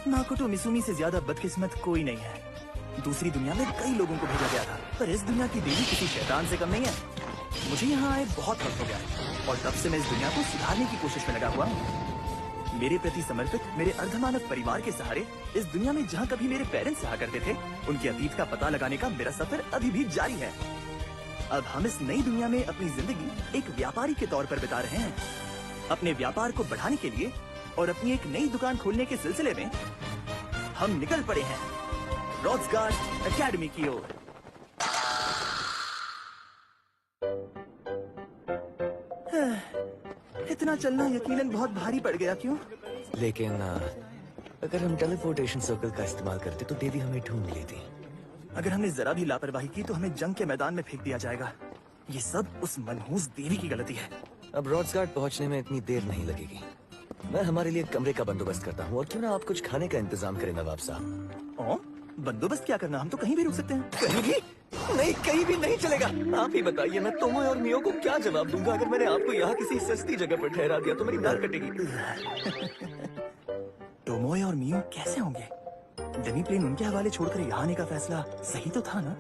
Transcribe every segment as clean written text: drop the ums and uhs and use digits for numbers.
Makoto मिसुमी से ज्यादा बदकिस्मत कोई नहीं है। दूसरी दुनिया में कई लोगों को भेजा गया था, पर इस दुनिया की देवी किसी शैतान से कम नहीं है। मुझे यहाँ आए बहुत वक्त हो गया और तब से मैं इस दुनिया को सुधारने की कोशिश में लगा हुआ हूँ। मेरे प्रति समर्पित मेरे अर्धमानव परिवार के सहारे इस दुनिया में जहाँ कभी मेरे पेरेंट्स रहा करते थे, उनके अतीत का पता लगाने का मेरा सफर अभी भी जारी है। अब हम इस नई दुनिया में अपनी जिंदगी एक व्यापारी के तौर पर बिता रहे हैं। अपने व्यापार को बढ़ाने के लिए और अपनी एक नई दुकान खोलने के सिलसिले में हम निकल पड़े हैं रॉड्सगार्ड एकेडमी की ओर। इतना चलना यकीनन बहुत भारी पड़ गया, क्यों? लेकिन अगर हम टेलीपोर्टेशन सर्कल का इस्तेमाल करते तो देवी हमें ढूंढ लेती। अगर हमने जरा भी लापरवाही की तो हमें जंग के मैदान में फेंक दिया जाएगा। ये सब उस मनहूस देवी की गलती है। अब रॉड्सगार्ड पहुंचने में इतनी देर नहीं लगेगी। मैं हमारे लिए कमरे का बंदोबस्त करता हूँ, और क्यों ना आप कुछ खाने का इंतजाम करें नवाब साहब। ओ, बंदोबस्त क्या करना? हम तो कहीं भी रुक सकते हैं। कहीं भी नहीं, कहीं भी नहीं चलेगा। आप ही बताइए, मैं तोमो और मियो को क्या जवाब दूंगा अगर मैंने आपको यहाँ किसी सस्ती जगह पर ठहरा दिया तो मेरी नाक कटेगी। टोमोए और मियो कैसे होंगे? डेमी प्लेन उनके हवाले छोड़कर यहाँ आने का फैसला सही तो था ना?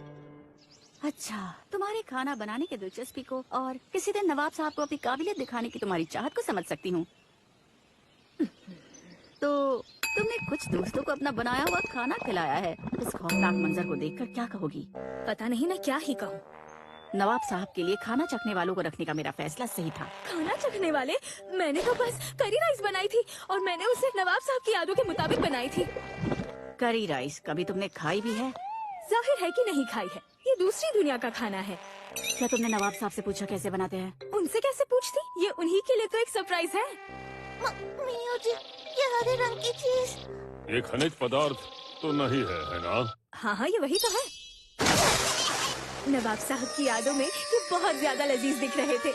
अच्छा, तुम्हारे खाना बनाने के दिलचस्पी को और किसी दिन नवाब साहब को अपनी काबिलियत दिखाने की तुम्हारी चाहत को समझ सकती हूँ। तो तुमने कुछ दोस्तों को अपना बनाया हुआ खाना खिलाया है। इस खौफनाक मंजर को देखकर क्या कहोगी? पता नहीं मैं क्या ही कहूँ। नवाब साहब के लिए खाना चखने वालों को रखने का मेरा फैसला सही था। खाना चखने वाले? मैंने तो बस करी राइस बनाई थी, और मैंने उसे नवाब साहब की यादों के मुताबिक बनाई थी। करी राइस कभी तुमने खाई भी है? जाहिर है कि नहीं खाई है, ये दूसरी दुनिया का खाना है। क्या तुमने नवाब साहब से पूछा कैसे बनाते हैं? उनसे कैसे पूछती, ये उन्हीं के लिए तो एक सरप्राइज है। मियो जी, ये हरे रंग की चीज ये खनिज पदार्थ तो नहीं है ना? हाँ, ये वही तो है। नवाब साहब की यादों में ये बहुत ज्यादा लजीज दिख रहे थे।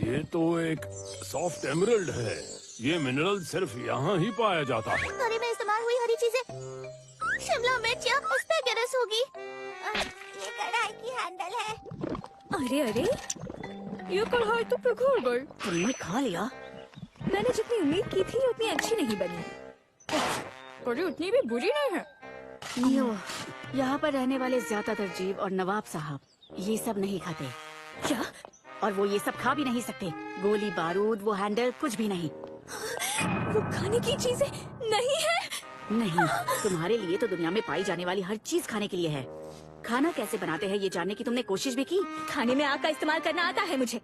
ये तो एक सॉफ्ट एमरल्ड है। ये मिनरल सिर्फ यहाँ ही पाया जाता है। करी में इस्तेमाल हुई हरी चीजें, शिमला मिर्च या एस्पैरागस होगी। ये कढ़ाई की हैंडल है। अरे अरे, ये कढ़ाई तो पिघल गई। तुमने खा लिया? मैंने जितनी उम्मीद की थी उतनी अच्छी नहीं बनी, पर उतनी भी बुरी नहीं है। मियो, यहाँ पर रहने वाले ज्यादातर जीव और नवाब साहब ये सब नहीं खाते। क्या? और वो ये सब खा भी नहीं सकते। गोली बारूद, वो हैंडल, कुछ भी नहीं। वो खाने की चीजें नहीं है? नहीं, तुम्हारे लिए तो दुनिया में पाई जाने वाली हर चीज खाने के लिए है। खाना कैसे बनाते हैं ये जानने की तुमने कोशिश भी की? खाने में आग का इस्तेमाल करना आता है मुझे।